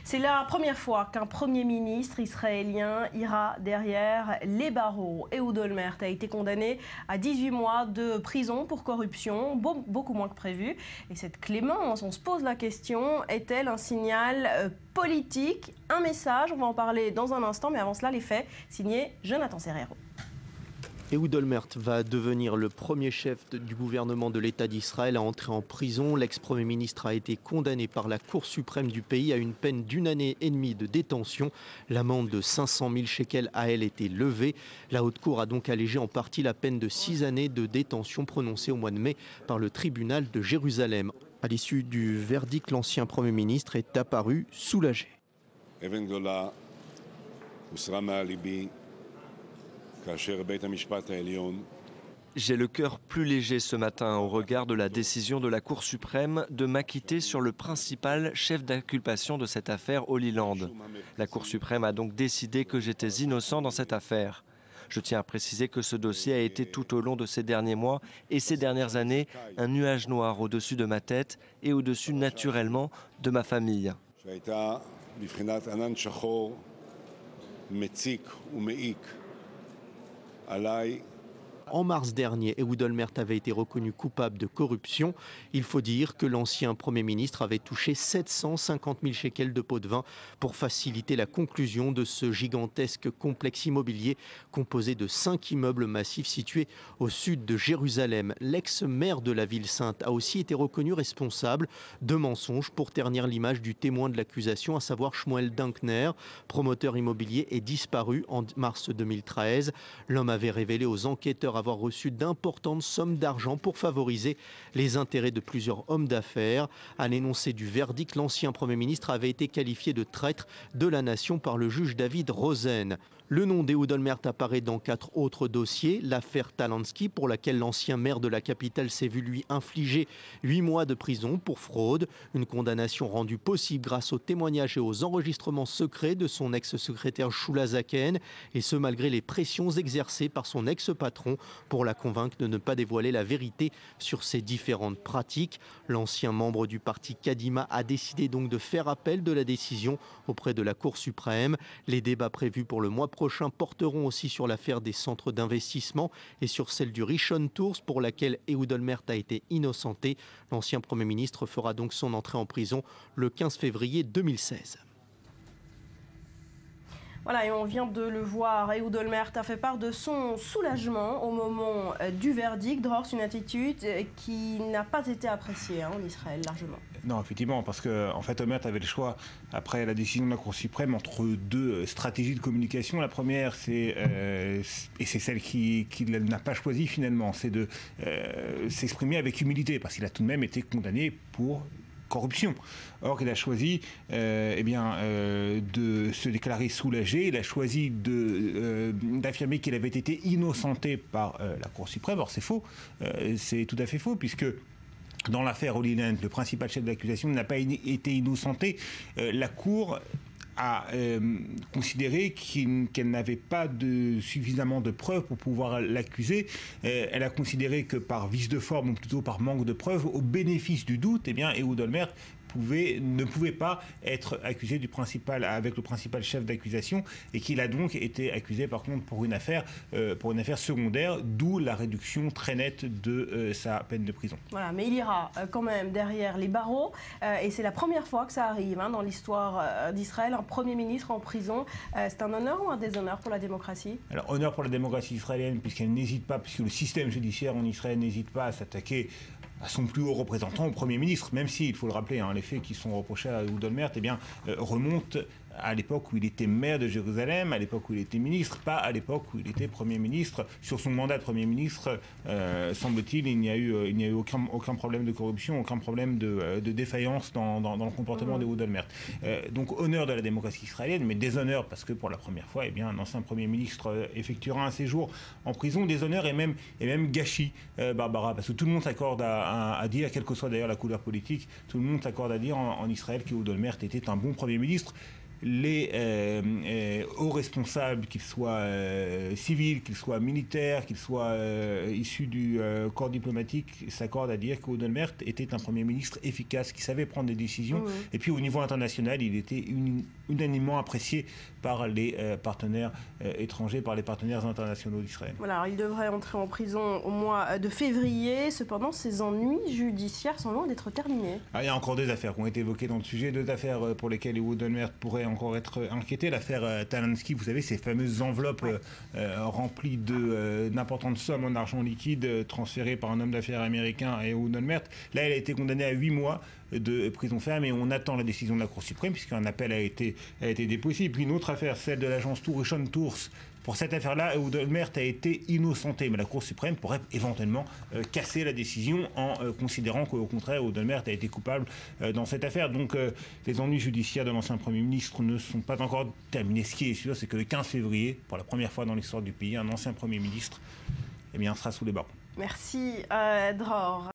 C'est la première fois qu'un Premier ministre israélien ira derrière les barreaux. Ehud Olmert a été condamné à 18 mois de prison pour corruption, beaucoup moins que prévu. Et cette clémence, on se pose la question, est-elle un signal politique, un message? On va en parler dans un instant, mais avant cela, les faits, signé Jonathan Serrero. Ehud Olmert va devenir le premier chef du gouvernement de l'État d'Israël à entrer en prison. L'ex-premier ministre a été condamné par la Cour suprême du pays à une peine d'1 année et demie de détention. L'amende de 500 000 shekels a, elle, été levée. La Haute Cour a donc allégé en partie la peine de 6 années de détention prononcée au mois de mai par le tribunal de Jérusalem. À l'issue du verdict, l'ancien Premier ministre est apparu soulagé. J'ai le cœur plus léger ce matin au regard de la décision de la Cour suprême de m'acquitter sur le principal chef d'inculpation de cette affaire Holy Land. La Cour suprême a donc décidé que j'étais innocent dans cette affaire. Je tiens à préciser que ce dossier a été tout au long de ces derniers mois et ces dernières années un nuage noir au-dessus de ma tête et au-dessus naturellement de ma famille. En mars dernier, Ehud Olmert avait été reconnu coupable de corruption. Il faut dire que l'ancien Premier ministre avait touché 750 000 shekels de pots de vin pour faciliter la conclusion de ce gigantesque complexe immobilier composé de 5 immeubles massifs situés au sud de Jérusalem. L'ex-maire de la ville sainte a aussi été reconnu responsable de mensonges pour ternir l'image du témoin de l'accusation, à savoir Shmuel Dinkner, promoteur immobilier, est disparu en mars 2013. L'homme avait révélé aux enquêteurs avoir reçu d'importantes sommes d'argent pour favoriser les intérêts de plusieurs hommes d'affaires. À l'énoncé du verdict, l'ancien Premier ministre avait été qualifié de traître de la nation par le juge David Rosen. Le nom d'Ehud Olmert apparaît dans 4 autres dossiers. L'affaire Talansky, pour laquelle l'ancien maire de la capitale s'est vu lui infliger 8 mois de prison pour fraude. Une condamnation rendue possible grâce aux témoignages et aux enregistrements secrets de son ex-secrétaire Shula Zaken. Et ce, malgré les pressions exercées par son ex-patron pour la convaincre de ne pas dévoiler la vérité sur ses différentes pratiques. L'ancien membre du parti Kadima a décidé donc de faire appel de la décision auprès de la Cour suprême. Les débats prévus pour le mois prochain porteront aussi sur l'affaire des centres d'investissement et sur celle du Rishon Tours pour laquelle Ehud Olmert a été innocenté. L'ancien Premier ministre fera donc son entrée en prison le 15 février 2016. Voilà, et on vient de le voir, Ehud Olmert a fait part de son soulagement au moment du verdict. Drors, une attitude qui n'a pas été appréciée en Israël largement. Non, effectivement, parce que en fait, Olmert avait le choix, après la décision de la Cour suprême, entre 2 stratégies de communication. La première, et c'est celle qu'il n'a pas choisie finalement, c'est de s'exprimer avec humilité, parce qu'il a tout de même été condamné pour corruption. Or, il a choisi de se déclarer soulagé. Il a choisi d'affirmer qu'il avait été innocenté par la Cour suprême. Or, c'est faux. C'est tout à fait faux, puisque dans l'affaire Holy Land, le principal chef d'accusation n'a pas été innocenté. La Cour a considéré qu'elle n'avait pas suffisamment de preuves pour pouvoir l'accuser. Elle a considéré que par vice de forme, ou plutôt par manque de preuves, au bénéfice du doute, Ehud Olmert ne pouvait pas être accusé avec le principal chef d'accusation, et qu'il a donc été accusé par contre pour une affaire secondaire, d'où la réduction très nette de sa peine de prison. Voilà, mais il ira quand même derrière les barreaux, et c'est la première fois que ça arrive dans l'histoire d'Israël, un Premier ministre en prison. C'est un honneur ou un déshonneur pour la démocratie? Alors, honneur pour la démocratie israélienne, puisqu'elle n'hésite pas, puisque le système judiciaire en Israël n'hésite pas à s'attaquer à son plus haut représentant, au Premier ministre, même si, il faut le rappeler, les faits qui sont reprochés à Ehud Olmert remontent à l'époque où il était maire de Jérusalem, à l'époque où il était ministre, pas à l'époque où il était Premier ministre. Sur son mandat de Premier ministre, semble-t-il, il n'y a eu aucun problème de corruption, aucun problème de défaillance dans le comportement d'Ehud Olmert. Donc honneur de la démocratie israélienne, mais déshonneur parce que pour la première fois, un ancien Premier ministre effectuera un séjour en prison. Déshonneur et même gâchis, Barbara, parce que tout le monde s'accorde à dire, quelle que soit d'ailleurs la couleur politique, tout le monde s'accorde à dire en Israël qu'Ehud Olmert était un bon Premier ministre. les hauts responsables, qu'ils soient civils, qu'ils soient militaires, qu'ils soient issus du corps diplomatique, s'accordent à dire qu'Oudelmert était un Premier ministre efficace, qui savait prendre des décisions. Et puis au niveau international, il était unanimement apprécié par les partenaires étrangers, par les partenaires internationaux d'Israël. Voilà, alors il devrait entrer en prison au mois de février. Cependant, ses ennuis judiciaires sont loin d'être terminés. Alors, il y a encore deux affaires qui ont été évoquées dans le sujet, deux affaires pour lesquelles Oudelmert pourrait encore être inquiété. L'affaire Talansky, vous savez, ces fameuses enveloppes remplies d'importantes sommes en argent liquide transférées par un homme d'affaires américain à Oudelmert. Là, elle a été condamnée à 8 mois de prison ferme et on attend la décision de la Cour suprême puisqu'un appel a été déposé. Et puis une autre affaire, celle de l'agence Rishon Tours. Pour cette affaire-là, Oudelmert a été innocenté, mais la Cour suprême pourrait éventuellement casser la décision en considérant qu'au contraire, Oudelmert a été coupable dans cette affaire. Donc les ennuis judiciaires de l'ancien Premier ministre ne sont pas encore terminés. Ce qui est sûr, c'est que le 15 février, pour la première fois dans l'histoire du pays, un ancien Premier ministre sera sous les barreaux. Merci, Dror.